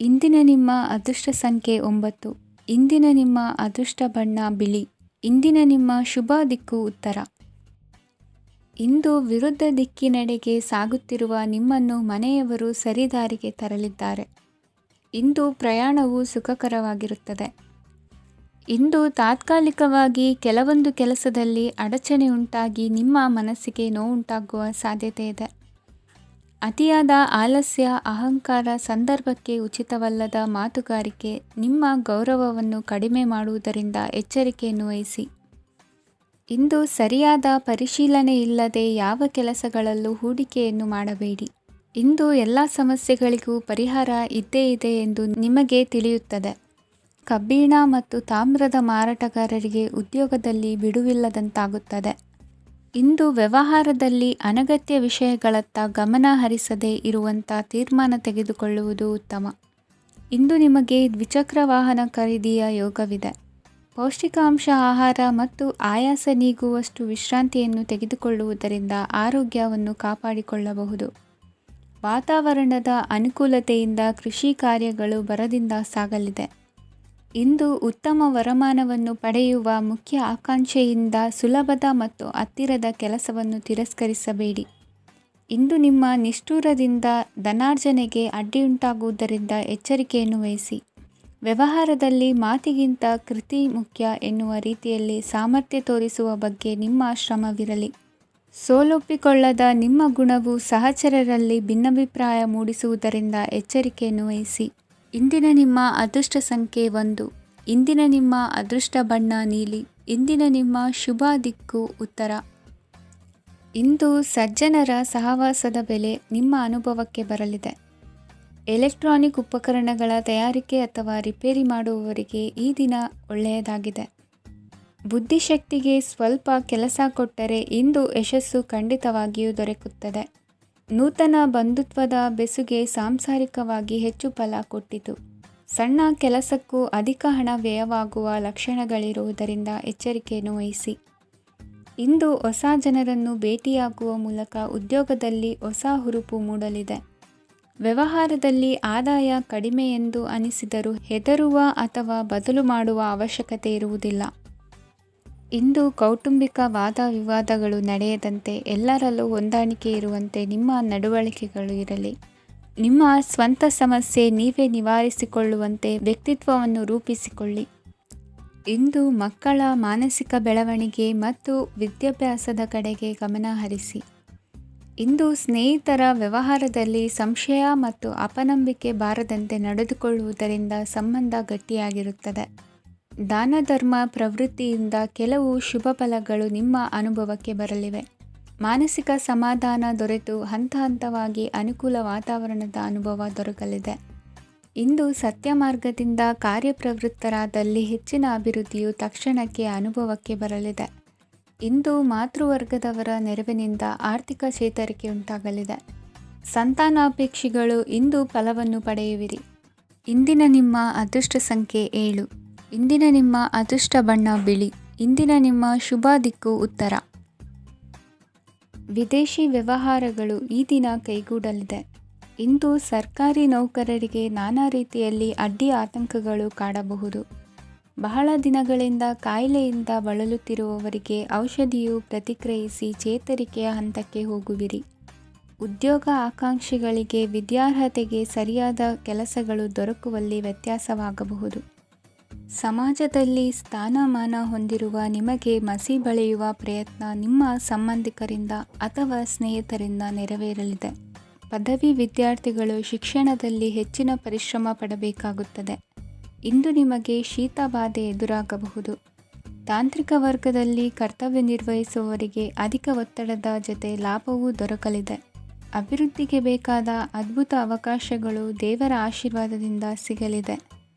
ಇಂದಿನ ನಿಮ್ಮ ಅದೃಷ್ಟ ಸಂಖ್ಯೆ 9. ಇಂದಿನ ನಿಮ್ಮ ಅದೃಷ್ಟ ಬಣ್ಣ ಬಿಳಿ. ಇಂದಿನ ನಿಮ್ಮ ಶುಭ ದಿಕ್ಕು ಉತ್ತರ. ಇಂದು ವಿರುದ್ಧ ದಿಕ್ಕಿನೆಡೆಗೆ ಸಾಗುತ್ತಿರುವ ನಿಮ್ಮನ್ನು ಮನೆಯವರು ಸರಿದಾರಿಗೆ ತರಲಿದ್ದಾರೆ. ಇಂದು ಪ್ರಯಾಣವು ಸುಖಕರವಾಗಿರುತ್ತದೆ. ಇಂದು ತಾತ್ಕಾಲಿಕವಾಗಿ ಕೆಲವೊಂದು ಕೆಲಸದಲ್ಲಿ ಅಡಚಣೆ ಉಂಟಾಗಿ ನಿಮ್ಮ ಮನಸ್ಸಿಗೆ ನೋವುಂಟಾಗುವ ಸಾಧ್ಯತೆ ಇದೆ. ಅತಿಯಾದ ಆಲಸ್ಯ, ಅಹಂಕಾರ, ಸಂದರ್ಭಕ್ಕೆ ಉಚಿತವಲ್ಲದ ಮಾತುಗಾರಿಕೆ ನಿಮ್ಮ ಗೌರವವನ್ನು ಕಡಿಮೆ ಮಾಡುವುದರಿಂದ ಎಚ್ಚರಿಕೆಯನ್ನು ವಹಿಸಿ. ಇಂದು ಸರಿಯಾದ ಪರಿಶೀಲನೆ ಇಲ್ಲದೆ ಯಾವ ಕೆಲಸಗಳಲ್ಲೂ ಹೂಡಿಕೆಯನ್ನು ಮಾಡಬೇಡಿ. ಇಂದು ಎಲ್ಲ ಸಮಸ್ಯೆಗಳಿಗೂ ಪರಿಹಾರ ಇದ್ದೇ ಇದೆ ಎಂದು ನಿಮಗೆ ತಿಳಿಯುತ್ತದೆ. ಕಬ್ಬಿಣ ಮತ್ತು ತಾಮ್ರದ ಮಾರಾಟಗಾರರಿಗೆ ಉದ್ಯೋಗದಲ್ಲಿ ಬಿಡುವಿಲ್ಲದಂತಾಗುತ್ತದೆ. ಇಂದು ವ್ಯವಹಾರದಲ್ಲಿ ಅನಗತ್ಯ ವಿಷಯಗಳತ್ತ ಗಮನ ಹರಿಸದೇ ಇರುವಂಥ ತೀರ್ಮಾನ ತೆಗೆದುಕೊಳ್ಳುವುದು ಉತ್ತಮ. ಇಂದು ನಿಮಗೆ ದ್ವಿಚಕ್ರ ವಾಹನ ಖರೀದಿಯ ಯೋಗವಿದೆ. ಪೌಷ್ಟಿಕಾಂಶ ಆಹಾರ ಮತ್ತು ಆಯಾಸ ನೀಗುವಷ್ಟು ವಿಶ್ರಾಂತಿಯನ್ನು ತೆಗೆದುಕೊಳ್ಳುವುದರಿಂದ ಆರೋಗ್ಯವನ್ನು ಕಾಪಾಡಿಕೊಳ್ಳಬಹುದು. ವಾತಾವರಣದ ಅನುಕೂಲತೆಯಿಂದ ಕೃಷಿ ಕಾರ್ಯಗಳು ಭರದಿಂದ ಸಾಗಲಿದೆ. ಇಂದು ಉತ್ತಮ ವರಮಾನವನ್ನು ಪಡೆಯುವ ಮುಖ್ಯ ಆಕಾಂಕ್ಷೆಯಿಂದ ಸುಲಭದ ಮತ್ತು ಹತ್ತಿರದ ಕೆಲಸವನ್ನು ತಿರಸ್ಕರಿಸಬೇಡಿ. ಇಂದು ನಿಮ್ಮ ನಿಷ್ಠುರದಿಂದ ಧನಾರ್ಜನೆಗೆ ಅಡ್ಡಿಯುಂಟಾಗುವುದರಿಂದ ಎಚ್ಚರಿಕೆಯನ್ನು ವಹಿಸಿ. ವ್ಯವಹಾರದಲ್ಲಿ ಮಾತಿಗಿಂತ ಕೃತಿ ಮುಖ್ಯ ಎನ್ನುವ ರೀತಿಯಲ್ಲಿ ಸಾಮರ್ಥ್ಯ ತೋರಿಸುವ ಬಗ್ಗೆ ನಿಮ್ಮ ಶ್ರಮವಿರಲಿ. ಸೋಲೊಪ್ಪಿಕೊಳ್ಳದ ನಿಮ್ಮ ಗುಣವು ಸಹಚರರಲ್ಲಿ ಭಿನ್ನಾಭಿಪ್ರಾಯ ಮೂಡಿಸುವುದರಿಂದ ಎಚ್ಚರಿಕೆಯನ್ನು ವಹಿಸಿ. ಇಂದಿನ ನಿಮ್ಮ ಅದೃಷ್ಟ ಸಂಖ್ಯೆ 1. ಇಂದಿನ ನಿಮ್ಮ ಅದೃಷ್ಟ ಬಣ್ಣ ನೀಲಿ. ಇಂದಿನ ನಿಮ್ಮ ಶುಭ ದಿಕ್ಕು ಉತ್ತರ. ಇಂದು ಸಜ್ಜನರ ಸಹವಾಸದ ಬೆಲೆ ನಿಮ್ಮ ಅನುಭವಕ್ಕೆ ಬರಲಿದೆ. ಎಲೆಕ್ಟ್ರಾನಿಕ್ ಉಪಕರಣಗಳ ತಯಾರಿಕೆ ಅಥವಾ ರಿಪೇರಿ ಮಾಡುವವರಿಗೆ ಈ ದಿನ ಒಳ್ಳೆಯದಾಗಿದೆ. ಬುದ್ಧಿಶಕ್ತಿಗೆ ಸ್ವಲ್ಪ ಕೆಲಸ ಕೊಟ್ಟರೆ ಇಂದು ಯಶಸ್ಸು ಖಂಡಿತವಾಗಿಯೂ ದೊರಕುತ್ತದೆ. ನೂತನ ಬಂಧುತ್ವದ ಬೆಸುಗೆ ಸಾಂಸಾರಿಕವಾಗಿ ಹೆಚ್ಚು ಫಲ ಕೊಟ್ಟಿತು. ಸಣ್ಣ ಕೆಲಸಕ್ಕೂ ಅಧಿಕ ಹಣ ವ್ಯಯವಾಗುವ ಲಕ್ಷಣಗಳಿರುವುದರಿಂದ ಎಚ್ಚರಿಕೆಯನ್ನು ವಹಿಸಿ. ಇಂದು ಹೊಸ ಜನರನ್ನು ಭೇಟಿಯಾಗುವ ಮೂಲಕ ಉದ್ಯೋಗದಲ್ಲಿ ಹೊಸ ಹುರುಪು ಮೂಡಲಿದೆ. ವ್ಯವಹಾರದಲ್ಲಿ ಆದಾಯ ಕಡಿಮೆ ಎಂದು ಅನಿಸಿದರೂ ಹೆದರುವ ಅಥವಾ ಬದಲು ಮಾಡುವ ಅವಶ್ಯಕತೆ ಇರುವುದಿಲ್ಲ. ಇಂದು ಕೌಟುಂಬಿಕ ವಾದ ವಿವಾದಗಳು ನಡೆಯದಂತೆ ಎಲ್ಲರಲ್ಲೂ ಹೊಂದಾಣಿಕೆ ಇರುವಂತೆ ನಿಮ್ಮ ನಡವಳಿಕೆಗಳು ಇರಲಿ. ನಿಮ್ಮ ಸ್ವಂತ ಸಮಸ್ಯೆ ನೀವೇ ನಿವಾರಿಸಿಕೊಳ್ಳುವಂತೆ ವ್ಯಕ್ತಿತ್ವವನ್ನು ರೂಪಿಸಿಕೊಳ್ಳಿ. ಇಂದು ಮಕ್ಕಳ ಮಾನಸಿಕ ಬೆಳವಣಿಗೆ ಮತ್ತು ವಿದ್ಯಾಭ್ಯಾಸದ ಕಡೆಗೆ ಗಮನ ಹರಿಸಿ. ಇಂದು ಸ್ನೇಹಿತರ ವ್ಯವಹಾರದಲ್ಲಿ ಸಂಶಯ ಮತ್ತು ಅಪನಂಬಿಕೆ ಬಾರದಂತೆ ನಡೆದುಕೊಳ್ಳುವುದರಿಂದ ಸಂಬಂಧ ಗಟ್ಟಿಯಾಗಿರುತ್ತದೆ. ದಾನ ಧರ್ಮ ಪ್ರವೃತ್ತಿಯಿಂದ ಕೆಲವು ಶುಭ ಫಲಗಳು ನಿಮ್ಮ ಅನುಭವಕ್ಕೆ ಬರಲಿವೆ. ಮಾನಸಿಕ ಸಮಾಧಾನ ದೊರೆತು ಹಂತ ಹಂತವಾಗಿ ಅನುಕೂಲ ವಾತಾವರಣದ ಅನುಭವ ದೊರಕಲಿದೆ. ಇಂದು ಸತ್ಯ ಮಾರ್ಗದಿಂದ ಕಾರ್ಯಪ್ರವೃತ್ತರಾದಲ್ಲಿ ಹೆಚ್ಚಿನ ಅಭಿವೃದ್ಧಿಯು ತಕ್ಷಣಕ್ಕೆ ಅನುಭವಕ್ಕೆ ಬರಲಿದೆ. ಇಂದು ಮಾತೃವರ್ಗದವರ ನೆರವಿನಿಂದ ಆರ್ಥಿಕ ಚೇತರಿಕೆ ಉಂಟಾಗಲಿದೆ. ಸಂತಾನಾಪೇಕ್ಷಿಗಳು ಇಂದು ಫಲವನ್ನು ಪಡೆಯುವಿರಿ. ಇಂದಿನ ನಿಮ್ಮ ಅದೃಷ್ಟ ಸಂಖ್ಯೆ 7. ಇಂದಿನ ನಿಮ್ಮ ಅದೃಷ್ಟ ಬಣ್ಣ ಬಿಳಿ. ಇಂದಿನ ನಿಮ್ಮ ಶುಭ ದಿಕ್ಕು ಉತ್ತರ. ವಿದೇಶಿ ವ್ಯವಹಾರಗಳು ಈ ದಿನ ಕೈಗೂಡಲಿದೆ. ಇಂದು ಸರ್ಕಾರಿ ನೌಕರರಿಗೆ ನಾನಾ ರೀತಿಯಲ್ಲಿ ಅಡ್ಡಿ ಆತಂಕಗಳು ಕಾಡಬಹುದು. ಬಹಳ ದಿನಗಳಿಂದ ಕಾಯಿಲೆಯಿಂದ ಬಳಲುತ್ತಿರುವವರಿಗೆ ಔಷಧಿಯು ಪ್ರತಿಕ್ರಿಯಿಸಿ ಚೇತರಿಕೆಯ ಹಂತಕ್ಕೆ ಹೋಗುವಿರಿ. ಉದ್ಯೋಗ ಆಕಾಂಕ್ಷಿಗಳಿಗೆ ವಿದ್ಯಾರ್ಹತೆಗೆ ಸರಿಯಾದ ಕೆಲಸಗಳು ದೊರಕುವಲ್ಲಿ ವ್ಯತ್ಯಾಸವಾಗಬಹುದು. ಸಮಾಜದಲ್ಲಿ ಸ್ಥಾನಮಾನ ಹೊಂದಿರುವ ನಿಮಗೆ ಮಸಿ ಬಳಿಯುವ ಪ್ರಯತ್ನ ನಿಮ್ಮ ಸಂಬಂಧಿಕರಿಂದ ಅಥವಾ ಸ್ನೇಹಿತರಿಂದ ನೆರವೇರಲಿದೆ. ಪದವಿ ವಿದ್ಯಾರ್ಥಿಗಳು ಶಿಕ್ಷಣದಲ್ಲಿ ಹೆಚ್ಚಿನ ಪರಿಶ್ರಮ ಪಡಬೇಕಾಗುತ್ತದೆ. ಇಂದು ನಿಮಗೆ ಶೀತ ಬಾಧೆ ಎದುರಾಗಬಹುದು. ತಾಂತ್ರಿಕ ವರ್ಗದಲ್ಲಿ ಕರ್ತವ್ಯ ನಿರ್ವಹಿಸುವವರಿಗೆ ಅಧಿಕ ಒತ್ತಡದ ಜೊತೆ ಲಾಭವೂ ದೊರಕಲಿದೆ. ಅಭಿವೃದ್ಧಿಗೆ ಬೇಕಾದ ಅದ್ಭುತ ಅವಕಾಶಗಳು ದೇವರ ಆಶೀರ್ವಾದದಿಂದ ಸಿಗಲಿದೆ.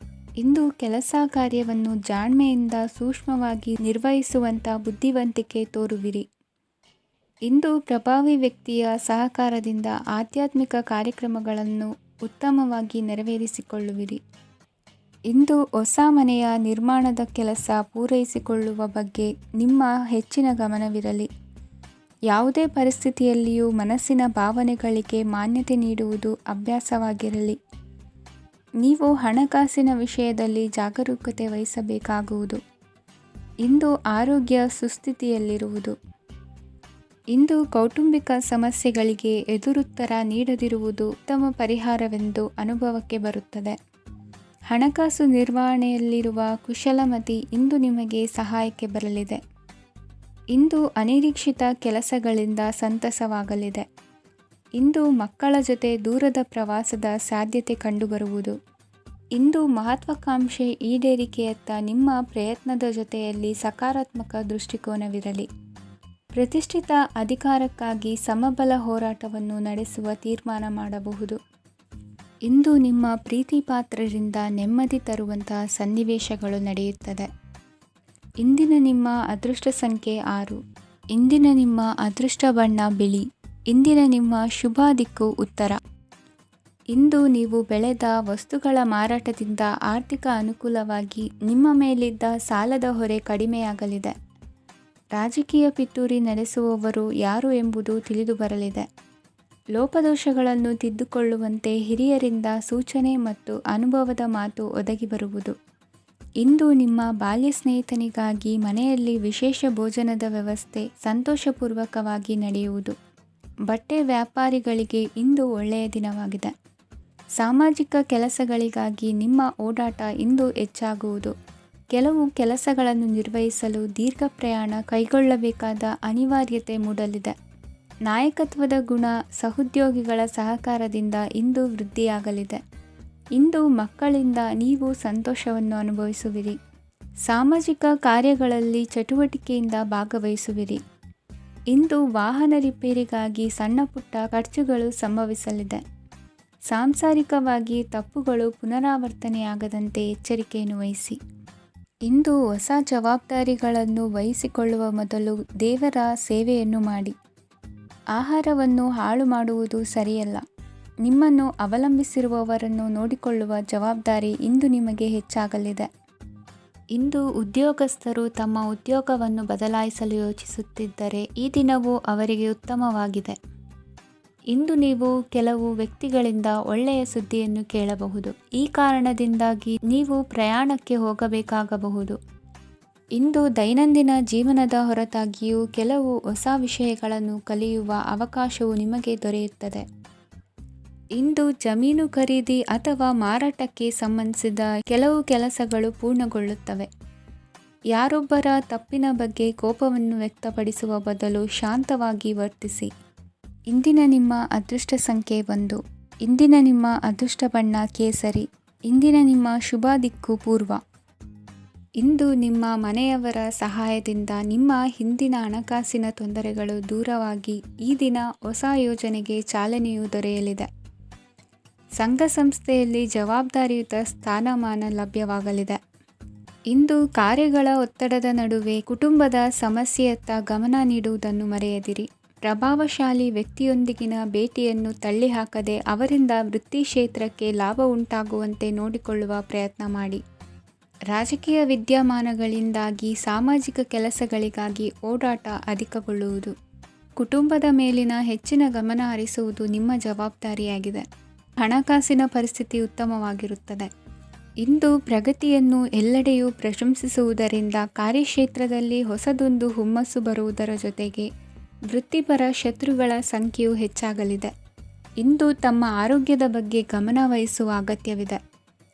ಇಂದು ಕೆಲಸ ಕಾರ್ಯವನ್ನು ಜಾಣ್ಮೆಯಿಂದ ಸೂಕ್ಷ್ಮವಾಗಿ ನಿರ್ವಹಿಸುವಂಥ ಬುದ್ಧಿವಂತಿಕೆ ತೋರುವಿರಿ. ಇಂದು ಪ್ರಭಾವಿ ವ್ಯಕ್ತಿಯ ಸಹಕಾರದಿಂದ ಆಧ್ಯಾತ್ಮಿಕ ಕಾರ್ಯಕ್ರಮಗಳನ್ನು ಉತ್ತಮವಾಗಿ ನೆರವೇರಿಸಿಕೊಳ್ಳುವಿರಿ. ಇಂದು ಹೊಸ ಮನೆಯ ನಿರ್ಮಾಣದ ಕೆಲಸ ಪೂರೈಸಿಕೊಳ್ಳುವ ಬಗ್ಗೆ ನಿಮ್ಮ ಹೆಚ್ಚಿನ ಗಮನವಿರಲಿ. ಯಾವುದೇ ಪರಿಸ್ಥಿತಿಯಲ್ಲಿಯೂ ಮನಸ್ಸಿನ ಭಾವನೆಗಳಿಗೆ ಮಾನ್ಯತೆ ನೀಡುವುದು ಅಭ್ಯಾಸವಾಗಿರಲಿ. ನೀವು ಹಣಕಾಸಿನ ವಿಷಯದಲ್ಲಿ ಜಾಗರೂಕತೆ ವಹಿಸಬೇಕಾಗುವುದು. ಇಂದು ಆರೋಗ್ಯ ಸುಸ್ಥಿತಿಯಲ್ಲಿರುವುದು. ಇಂದು ಕೌಟುಂಬಿಕ ಸಮಸ್ಯೆಗಳಿಗೆ ಎದುರುತ್ತರ ನೀಡದಿರುವುದು ಉತ್ತಮ ಪರಿಹಾರವೆಂದು ಅನುಭವಕ್ಕೆ ಬರುತ್ತದೆ. ಹಣಕಾಸು ನಿರ್ವಹಣೆಯಲ್ಲಿರುವ ಕುಶಲಮತಿ ಇಂದು ನಿಮಗೆ ಸಹಾಯಕ್ಕೆ ಬರಲಿದೆ. ಇಂದು ಅನಿರೀಕ್ಷಿತ ಕೆಲಸಗಳಿಂದ ಸಂತಸವಾಗಲಿದೆ. ಇಂದು ಮಕ್ಕಳ ಜೊತೆ ದೂರದ ಪ್ರವಾಸದ ಸಾಧ್ಯತೆ ಕಂಡುಬರುವುದು. ಇಂದು ಮಹತ್ವಾಕಾಂಕ್ಷೆ ಈಡೇರಿಕೆಯತ್ತ ನಿಮ್ಮ ಪ್ರಯತ್ನದ ಜೊತೆಯಲ್ಲಿ ಸಕಾರಾತ್ಮಕ ದೃಷ್ಟಿಕೋನವಿರಲಿ. ಪ್ರತಿಷ್ಠಿತ ಅಧಿಕಾರಕ್ಕಾಗಿ ಸಮಬಲ ಹೋರಾಟವನ್ನು ನಡೆಸುವ ತೀರ್ಮಾನ ಮಾಡಬಹುದು. ಇಂದು ನಿಮ್ಮ ಪ್ರೀತಿ ಪಾತ್ರರಿಂದ ನೆಮ್ಮದಿ ತರುವಂತಹ ಸನ್ನಿವೇಶಗಳು ನಡೆಯುತ್ತದೆ. ಇಂದಿನ ನಿಮ್ಮ ಅದೃಷ್ಟ ಸಂಖ್ಯೆ 6. ಇಂದಿನ ನಿಮ್ಮ ಅದೃಷ್ಟ ಬಣ್ಣ ಬಿಳಿ. ಇಂದಿನ ನಿಮ್ಮ ಶುಭ ದಿಕ್ಕು ಉತ್ತರ. ಇಂದು ನೀವು ಬೆಳೆದ ವಸ್ತುಗಳ ಮಾರಾಟದಿಂದ ಆರ್ಥಿಕ ಅನುಕೂಲವಾಗಿ ನಿಮ್ಮ ಮೇಲಿದ್ದ ಸಾಲದ ಹೊರೆ ಕಡಿಮೆಯಾಗಲಿದೆ. ರಾಜಕೀಯ ಪಿತೂರಿ ನಡೆಸುವವರು ಯಾರು ಎಂಬುದು ತಿಳಿದು ಬರಲಿದೆ. ಲೋಪದೋಷಗಳನ್ನು ತಿದ್ದುಕೊಳ್ಳುವಂತೆ ಹಿರಿಯರಿಂದ ಸೂಚನೆ ಮತ್ತು ಅನುಭವದ ಮಾತು ಒದಗಿ ಬರುವುದು. ಇಂದು ನಿಮ್ಮ ಬಾಲ್ಯ ಸ್ನೇಹಿತನಿಗಾಗಿ ಮನೆಯಲ್ಲಿ ವಿಶೇಷ ಭೋಜನದ ವ್ಯವಸ್ಥೆ ಸಂತೋಷಪೂರ್ವಕವಾಗಿ ನಡೆಯುವುದು. ಬಟ್ಟೆ ವ್ಯಾಪಾರಿಗಳಿಗೆ ಇಂದು ಒಳ್ಳೆಯ ದಿನವಾಗಿದೆ. ಸಾಮಾಜಿಕ ಕೆಲಸಗಳಿಗಾಗಿ ನಿಮ್ಮ ಓಡಾಟ ಇಂದು ಹೆಚ್ಚಾಗುವುದು. ಕೆಲವು ಕೆಲಸಗಳನ್ನು ನಿರ್ವಹಿಸಲು ದೀರ್ಘ ಪ್ರಯಾಣ ಕೈಗೊಳ್ಳಬೇಕಾದ ಅನಿವಾರ್ಯತೆ ಮೂಡಲಿದೆ. ನಾಯಕತ್ವದ ಗುಣ ಸಹೋದ್ಯೋಗಿಗಳ ಸಹಕಾರದಿಂದ ಇಂದು ವೃದ್ಧಿಯಾಗಲಿದೆ. ಇಂದು ಮಕ್ಕಳಿಂದ ನೀವು ಸಂತೋಷವನ್ನು ಅನುಭವಿಸುವಿರಿ. ಸಾಮಾಜಿಕ ಕಾರ್ಯಗಳಲ್ಲಿ ಚಟುವಟಿಕೆಯಿಂದ ಭಾಗವಹಿಸುವಿರಿ. ಇಂದು ವಾಹನ ರಿಪೇರಿಗಾಗಿ ಸಣ್ಣ ಪುಟ್ಟ ಖರ್ಚುಗಳು ಸಂಭವಿಸಲಿದೆ. ಸಾಂಸಾರಿಕವಾಗಿ ತಪ್ಪುಗಳು ಪುನರಾವರ್ತನೆಯಾಗದಂತೆ ಎಚ್ಚರಿಕೆಯನ್ನು ವಹಿಸಿ. ಇಂದು ಹೊಸ ಜವಾಬ್ದಾರಿಗಳನ್ನು ವಹಿಸಿಕೊಳ್ಳುವ ಮೊದಲು ದೇವರ ಸೇವೆಯನ್ನು ಮಾಡಿ. ಆಹಾರವನ್ನು ಹಾಳು ಮಾಡುವುದು ಸರಿಯಲ್ಲ. ನಿಮ್ಮನ್ನು ಅವಲಂಬಿಸಿರುವವರನ್ನು ನೋಡಿಕೊಳ್ಳುವ ಜವಾಬ್ದಾರಿ ಇಂದು ನಿಮಗೆ ಹೆಚ್ಚಾಗಲಿದೆ. ಇಂದು ಉದ್ಯೋಗಸ್ಥರು ತಮ್ಮ ಉದ್ಯೋಗವನ್ನು ಬದಲಾಯಿಸಲು ಯೋಚಿಸುತ್ತಿದ್ದರೆ ಈ ದಿನವೂ ಅವರಿಗೆ ಉತ್ತಮವಾಗಿದೆ. ಇಂದು ನೀವು ಕೆಲವು ವ್ಯಕ್ತಿಗಳಿಂದ ಒಳ್ಳೆಯ ಸುದ್ದಿಯನ್ನು ಕೇಳಬಹುದು. ಈ ಕಾರಣದಿಂದಾಗಿ ನೀವು ಪ್ರಯಾಣಕ್ಕೆ ಹೋಗಬೇಕಾಗಬಹುದು. ಇಂದು ದೈನಂದಿನ ಜೀವನದ ಹೊರತಾಗಿಯೂ ಕೆಲವು ಹೊಸ ವಿಷಯಗಳನ್ನು ಕಲಿಯುವ ಅವಕಾಶವು ನಿಮಗೆ ದೊರೆಯುತ್ತದೆ. ಇಂದು ಜಮೀನು ಖರೀದಿ ಅಥವಾ ಮಾರಾಟಕ್ಕೆ ಸಂಬಂಧಿಸಿದ ಕೆಲವು ಕೆಲಸಗಳು ಪೂರ್ಣಗೊಳ್ಳುತ್ತವೆ. ಯಾರೊಬ್ಬರ ತಪ್ಪಿನ ಬಗ್ಗೆ ಕೋಪವನ್ನು ವ್ಯಕ್ತಪಡಿಸುವ ಬದಲು ಶಾಂತವಾಗಿ ವರ್ತಿಸಿ. ಇಂದಿನ ನಿಮ್ಮ ಅದೃಷ್ಟ ಸಂಖ್ಯೆ 1. ಇಂದಿನ ನಿಮ್ಮ ಅದೃಷ್ಟ ಬಣ್ಣ ಕೇಸರಿ. ಇಂದಿನ ನಿಮ್ಮ ಶುಭ ದಿಕ್ಕು ಪೂರ್ವ. ಇಂದು ನಿಮ್ಮ ಮನೆಯವರ ಸಹಾಯದಿಂದ ನಿಮ್ಮ ಹಿಂದಿನ ಹಣಕಾಸಿನ ತೊಂದರೆಗಳು ದೂರವಾಗಿ ಈ ದಿನ ಹೊಸ ಯೋಜನೆಗೆ ಚಾಲನೆಯು ದೊರೆಯಲಿದೆ. ಸಂಘ ಸಂಸ್ಥೆಯಲ್ಲಿ ಜವಾಬ್ದಾರಿಯುತ ಸ್ಥಾನಮಾನ ಲಭ್ಯವಾಗಲಿದೆ. ಇಂದು ಕಾರ್ಯಗಳ ಒತ್ತಡದ ನಡುವೆ ಕುಟುಂಬದ ಸಮಸ್ಯೆಯತ್ತ ಗಮನ ನೀಡುವುದನ್ನು ಮರೆಯದಿರಿ. ಪ್ರಭಾವಶಾಲಿ ವ್ಯಕ್ತಿಯೊಂದಿಗಿನ ಭೇಟಿಯನ್ನು ತಳ್ಳಿಹಾಕದೆ ಅವರಿಂದ ವೃತ್ತಿ ಕ್ಷೇತ್ರಕ್ಕೆ ಲಾಭ ಉಂಟಾಗುವಂತೆ ನೋಡಿಕೊಳ್ಳುವ ಪ್ರಯತ್ನ ಮಾಡಿ. ರಾಜಕೀಯ ವಿದ್ಯಮಾನಗಳಿಂದಾಗಿ ಸಾಮಾಜಿಕ ಕೆಲಸಗಳಿಗಾಗಿ ಓಡಾಟ ಅಧಿಕಗೊಳ್ಳುವುದು. ಕುಟುಂಬದ ಮೇಲಿನ ಹೆಚ್ಚಿನ ಗಮನ ಹರಿಸುವುದು ನಿಮ್ಮ ಜವಾಬ್ದಾರಿಯಾಗಿದೆ. ಹಣಕಾಸಿನ ಪರಿಸ್ಥಿತಿ ಉತ್ತಮವಾಗಿರುತ್ತದೆ. ಇಂದು ಪ್ರಗತಿಯನ್ನು ಎಲ್ಲೆಡೆಯೂ ಪ್ರಶಂಸಿಸುವುದರಿಂದ ಕಾರ್ಯಕ್ಷೇತ್ರದಲ್ಲಿ ಹೊಸದೊಂದು ಹುಮ್ಮಸ್ಸು ಬರುವುದರ ಜೊತೆಗೆ ವೃತ್ತಿಪರ ಶತ್ರುಗಳ ಸಂಖ್ಯೆಯು ಹೆಚ್ಚಾಗಲಿದೆ. ಇಂದು ತಮ್ಮ ಆರೋಗ್ಯದ ಬಗ್ಗೆ ಗಮನ ವಹಿಸುವ ಅಗತ್ಯವಿದೆ.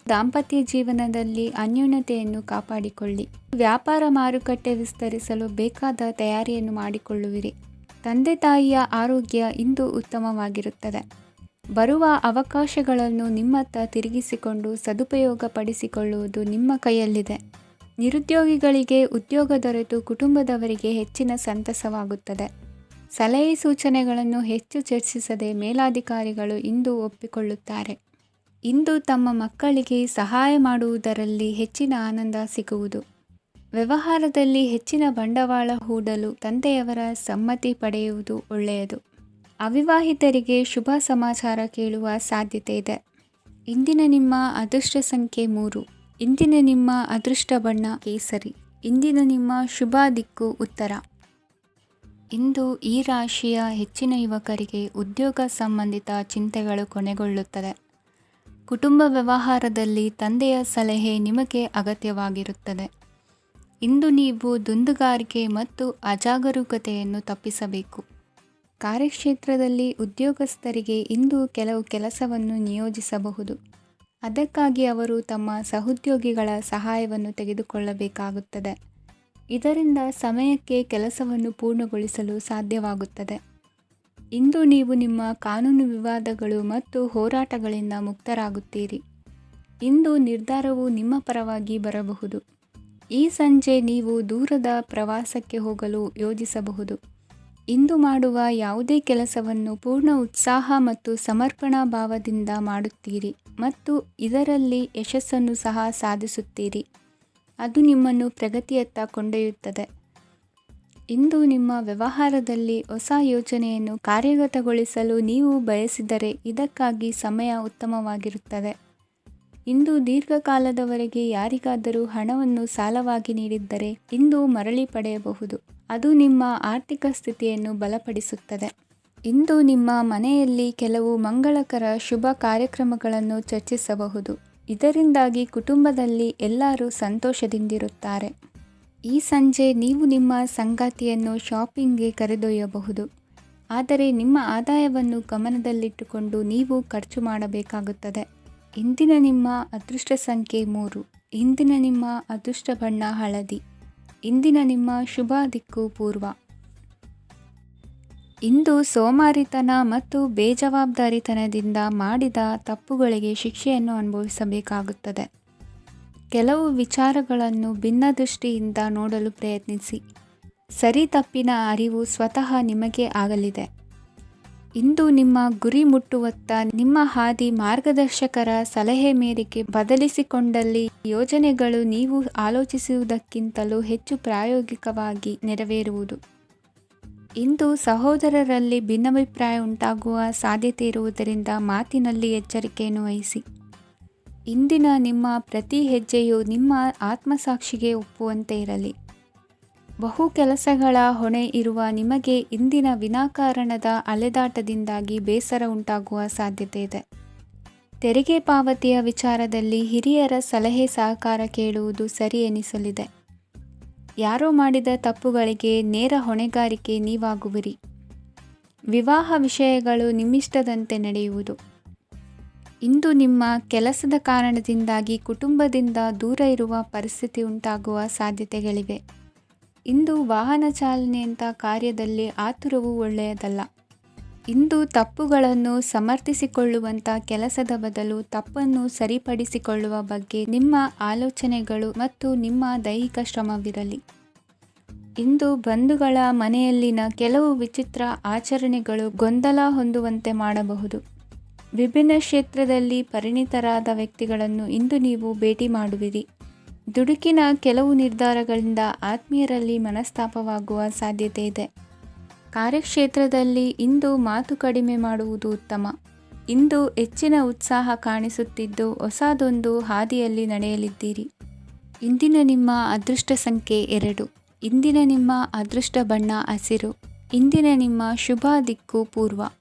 ದಾಂಪತ್ಯ ಜೀವನದಲ್ಲಿ ಅನ್ಯೋನ್ಯತೆಯನ್ನು ಕಾಪಾಡಿಕೊಳ್ಳಿ. ವ್ಯಾಪಾರ ಮಾರುಕಟ್ಟೆ ವಿಸ್ತರಿಸಲು ಬೇಕಾದ ತಯಾರಿಯನ್ನು ಮಾಡಿಕೊಳ್ಳುವಿರಿ. ತಂದೆ ತಾಯಿಯ ಆರೋಗ್ಯ ಇಂದು ಉತ್ತಮವಾಗಿರುತ್ತದೆ. ಬರುವ ಅವಕಾಶಗಳನ್ನು ನಿಮ್ಮತ್ತ ತಿರುಗಿಸಿಕೊಂಡು ಸದುಪಯೋಗಪಡಿಸಿಕೊಳ್ಳುವುದು ನಿಮ್ಮ ಕೈಯಲ್ಲಿದೆ. ನಿರುದ್ಯೋಗಿಗಳಿಗೆ ಉದ್ಯೋಗ ದೊರೆತು ಕುಟುಂಬದವರಿಗೆ ಹೆಚ್ಚಿನ ಸಂತಸವಾಗುತ್ತದೆ. ಸಲಹೆ ಸೂಚನೆಗಳನ್ನು ಹೆಚ್ಚು ಚರ್ಚಿಸದೆ ಮೇಲಾಧಿಕಾರಿಗಳು ಇಂದು ಒಪ್ಪಿಕೊಳ್ಳುತ್ತಾರೆ. ಇಂದು ತಮ್ಮ ಮಕ್ಕಳಿಗೆ ಸಹಾಯ ಮಾಡುವುದರಲ್ಲಿ ಹೆಚ್ಚಿನ ಆನಂದ ಸಿಗುವುದು. ವ್ಯವಹಾರದಲ್ಲಿ ಹೆಚ್ಚಿನ ಬಂಡವಾಳ ಹೂಡಲು ತಂದೆಯವರ ಸಮ್ಮತಿ ಪಡೆಯುವುದು ಒಳ್ಳೆಯದು. ಅವಿವಾಹಿತರಿಗೆ ಶುಭ ಸಮಾಚಾರ ಕೇಳುವ ಸಾಧ್ಯತೆ ಇದೆ. ಇಂದಿನ ನಿಮ್ಮ ಅದೃಷ್ಟ ಸಂಖ್ಯೆ 3. ಇಂದಿನ ನಿಮ್ಮ ಅದೃಷ್ಟ ಬಣ್ಣ ಕೇಸರಿ. ಇಂದಿನ ನಿಮ್ಮ ಶುಭ ದಿಕ್ಕು ಉತ್ತರ. ಇಂದು ಈ ರಾಶಿಯ ಹೆಚ್ಚಿನ ಯುವಕರಿಗೆ ಉದ್ಯೋಗ ಸಂಬಂಧಿತ ಚಿಂತೆಗಳು ಕೊನೆಗೊಳ್ಳುತ್ತದೆ. ಕುಟುಂಬ ವ್ಯವಹಾರದಲ್ಲಿ ತಂದೆಯ ಸಲಹೆ ನಿಮಗೆ ಅಗತ್ಯವಾಗಿರುತ್ತದೆ. ಇಂದು ನೀವು ದುಂದುಗಾರಿಕೆ ಮತ್ತು ಅಜಾಗರೂಕತೆಯನ್ನು ತಪ್ಪಿಸಬೇಕು. ಕಾರ್ಯಕ್ಷೇತ್ರದಲ್ಲಿ ಉದ್ಯೋಗಸ್ಥರಿಗೆ ಇಂದು ಕೆಲವು ಕೆಲಸವನ್ನು ನಿಯೋಜಿಸಬಹುದು. ಅದಕ್ಕಾಗಿ ಅವರು ತಮ್ಮ ಸಹೋದ್ಯೋಗಿಗಳ ಸಹಾಯವನ್ನು ತೆಗೆದುಕೊಳ್ಳಬೇಕಾಗುತ್ತದೆ. ಇದರಿಂದ ಸಮಯಕ್ಕೆ ಕೆಲಸವನ್ನು ಪೂರ್ಣಗೊಳಿಸಲು ಸಾಧ್ಯವಾಗುತ್ತದೆ. ಇಂದು ನೀವು ನಿಮ್ಮ ಕಾನೂನು ವಿವಾದಗಳು ಮತ್ತು ಹೋರಾಟಗಳಿಂದ ಮುಕ್ತರಾಗುತ್ತೀರಿ. ಇಂದು ನಿರ್ಧಾರವು ನಿಮ್ಮ ಪರವಾಗಿ ಬರಬಹುದು. ಈ ಸಂಜೆ ನೀವು ದೂರದ ಪ್ರವಾಸಕ್ಕೆ ಹೋಗಲು ಯೋಜಿಸಬಹುದು. ಇಂದು ಮಾಡುವ ಯಾವುದೇ ಕೆಲಸವನ್ನು ಪೂರ್ಣ ಉತ್ಸಾಹ ಮತ್ತು ಸಮರ್ಪಣಾ ಭಾವದಿಂದ ಮಾಡುತ್ತೀರಿ ಮತ್ತು ಇದರಲ್ಲಿ ಯಶಸ್ಸನ್ನು ಸಹ ಸಾಧಿಸುತ್ತೀರಿ. ಅದು ನಿಮ್ಮನ್ನು ಪ್ರಗತಿಯತ್ತ ಕೊಂಡೊಯ್ಯುತ್ತದೆ. ಇಂದು ನಿಮ್ಮ ವ್ಯವಹಾರದಲ್ಲಿ ಹೊಸ ಯೋಜನೆಯನ್ನು ಕಾರ್ಯಗತಗೊಳಿಸಲು ನೀವು ಬಯಸಿದರೆ ಇದಕ್ಕಾಗಿ ಸಮಯ ಉತ್ತಮವಾಗಿರುತ್ತದೆ. ಇಂದು ದೀರ್ಘಕಾಲದವರೆಗೆ ಯಾರಿಗಾದರೂ ಹಣವನ್ನು ಸಾಲವಾಗಿ ನೀಡಿದ್ದರೆ ಇಂದು ಮರಳಿ ಪಡೆಯಬಹುದು. ಅದು ನಿಮ್ಮ ಆರ್ಥಿಕ ಸ್ಥಿತಿಯನ್ನು ಬಲಪಡಿಸುತ್ತದೆ. ಇಂದು ನಿಮ್ಮ ಮನೆಯಲ್ಲಿ ಕೆಲವು ಮಂಗಳಕರ ಶುಭ ಕಾರ್ಯಕ್ರಮಗಳನ್ನು ಚರ್ಚಿಸಬಹುದು. ಇದರಿಂದಾಗಿ ಕುಟುಂಬದಲ್ಲಿ ಎಲ್ಲರೂ ಸಂತೋಷದಿಂದಿರುತ್ತಾರೆ. ಈ ಸಂಜೆ ನೀವು ನಿಮ್ಮ ಸಂಗಾತಿಯನ್ನು ಶಾಪಿಂಗ್ಗೆ ಕರೆದೊಯ್ಯಬಹುದು. ಆದರೆ ನಿಮ್ಮ ಆದಾಯವನ್ನು ಗಮನದಲ್ಲಿಟ್ಟುಕೊಂಡು ನೀವು ಖರ್ಚು ಮಾಡಬೇಕಾಗುತ್ತದೆ. ಇಂದಿನ ನಿಮ್ಮ ಅದೃಷ್ಟ ಸಂಖ್ಯೆ 3. ಇಂದಿನ ನಿಮ್ಮ ಅದೃಷ್ಟ ಬಣ್ಣ ಹಳದಿ. ಇಂದಿನ ನಿಮ್ಮ ಶುಭ ದಿಕ್ಕು ಪೂರ್ವ. ಇಂದು ಸೋಮಾರಿತನ ಮತ್ತು ಬೇಜವಾಬ್ದಾರಿತನದಿಂದ ಮಾಡಿದ ತಪ್ಪುಗಳಿಗೆ ಶಿಕ್ಷೆಯನ್ನು ಅನುಭವಿಸಬೇಕಾಗುತ್ತದೆ. ಕೆಲವು ವಿಚಾರಗಳನ್ನು ಭಿನ್ನ ದೃಷ್ಟಿಯಿಂದ ನೋಡಲು ಪ್ರಯತ್ನಿಸಿ. ಸರಿ ತಪ್ಪಿನ ಅರಿವು ಸ್ವತಃ ನಿಮಗೆ ಆಗಲಿದೆ. ಇಂದು ನಿಮ್ಮ ಗುರಿ ಮುಟ್ಟುವತ್ತ ನಿಮ್ಮ ಹಾದಿ ಮಾರ್ಗದರ್ಶಕರ ಸಲಹೆ ಮೇರೆಗೆ ಬದಲಿಸಿಕೊಂಡಲ್ಲಿ ಯೋಜನೆಗಳು ನೀವು ಆಲೋಚಿಸುವುದಕ್ಕಿಂತಲೂ ಹೆಚ್ಚು ಪ್ರಾಯೋಗಿಕವಾಗಿ ನೆರವೇರುವುದು. ಇಂದು ಸಹೋದರರಲ್ಲಿ ಭಿನ್ನಾಭಿಪ್ರಾಯ ಉಂಟಾಗುವ ಸಾಧ್ಯತೆ ಇರುವುದರಿಂದ ಮಾತಿನಲ್ಲಿ ಎಚ್ಚರಿಕೆಯನ್ನು ವಹಿಸಿ. ಇಂದಿನ ನಿಮ್ಮ ಪ್ರತಿ ಹೆಜ್ಜೆಯು ನಿಮ್ಮ ಆತ್ಮಸಾಕ್ಷಿಗೆ ಒಪ್ಪುವಂತೆ ಇರಲಿ. ಬಹು ಕೆಲಸಗಳ ಹೊಣೆ ಇರುವ ನಿಮಗೆ ಇಂದಿನ ವಿನಾಕಾರಣದ ಅಲೆದಾಟದಿಂದಾಗಿ ಬೇಸರ ಉಂಟಾಗುವ ಸಾಧ್ಯತೆ ಇದೆ. ತೆರಿಗೆ ಪಾವತಿಯ ವಿಚಾರದಲ್ಲಿ ಹಿರಿಯರ ಸಲಹೆ ಸಹಕಾರ ಕೇಳುವುದು ಸರಿ ಎನಿಸಲಿದೆ. ಯಾರೋ ಮಾಡಿದ ತಪ್ಪುಗಳಿಗೆ ನೇರ ಹೊಣೆಗಾರಿಕೆ ನೀವಾಗುವಿರಿ. ವಿವಾಹ ವಿಷಯಗಳು ನಿಮ್ಮಿಷ್ಟದಂತೆ ನಡೆಯುವುದು. ಇಂದು ನಿಮ್ಮ ಕೆಲಸದ ಕಾರಣದಿಂದಾಗಿ ಕುಟುಂಬದಿಂದ ದೂರ ಇರುವ ಪರಿಸ್ಥಿತಿ ಉಂಟಾಗುವ ಸಾಧ್ಯತೆಗಳಿವೆ. ಇಂದು ವಾಹನ ಚಾಲನೆಯಂಥ ಕಾರ್ಯದಲ್ಲಿ ಆತುರವು ಒಳ್ಳೆಯದಲ್ಲ. ಇಂದು ತಪ್ಪುಗಳನ್ನು ಸಮರ್ಥಿಸಿಕೊಳ್ಳುವಂಥ ಕೆಲಸದ ಬದಲು ತಪ್ಪನ್ನು ಸರಿಪಡಿಸಿಕೊಳ್ಳುವ ಬಗ್ಗೆ ನಿಮ್ಮ ಆಲೋಚನೆಗಳು ಮತ್ತು ನಿಮ್ಮ ದೈಹಿಕ ಶ್ರಮವಿರಲಿ. ಇಂದು ಬಂಧುಗಳ ಮನೆಯಲ್ಲಿನ ಕೆಲವು ವಿಚಿತ್ರ ಆಚರಣೆಗಳು ಗೊಂದಲ ಹೊಂದುವಂತೆ ಮಾಡಬಹುದು. ವಿಭಿನ್ನ ಕ್ಷೇತ್ರದಲ್ಲಿ ಪರಿಣಿತರಾದ ವ್ಯಕ್ತಿಗಳನ್ನು ಇಂದು ನೀವು ಭೇಟಿ ಮಾಡುವಿರಿ. ದುಡುಕಿನ ಕೆಲವು ನಿರ್ಧಾರಗಳಿಂದ ಆತ್ಮೀಯರಲ್ಲಿ ಮನಸ್ತಾಪವಾಗುವ ಸಾಧ್ಯತೆ ಇದೆ. ಕಾರ್ಯಕ್ಷೇತ್ರದಲ್ಲಿ ಇಂದು ಮಾತು ಕಡಿಮೆ ಮಾಡುವುದು ಉತ್ತಮ. ಇಂದು ಹೆಚ್ಚಿನ ಉತ್ಸಾಹ ಕಾಣಿಸುತ್ತಿದ್ದು ಹೊಸದೊಂದು ಹಾದಿಯಲ್ಲಿ ನಡೆಯಲಿದ್ದೀರಿ. ಇಂದಿನ ನಿಮ್ಮ ಅದೃಷ್ಟ ಸಂಖ್ಯೆ 2. ಇಂದಿನ ನಿಮ್ಮ ಅದೃಷ್ಟ ಬಣ್ಣ ಹಸಿರು. ಇಂದಿನ ನಿಮ್ಮ ಶುಭ ದಿಕ್ಕು ಪೂರ್ವ.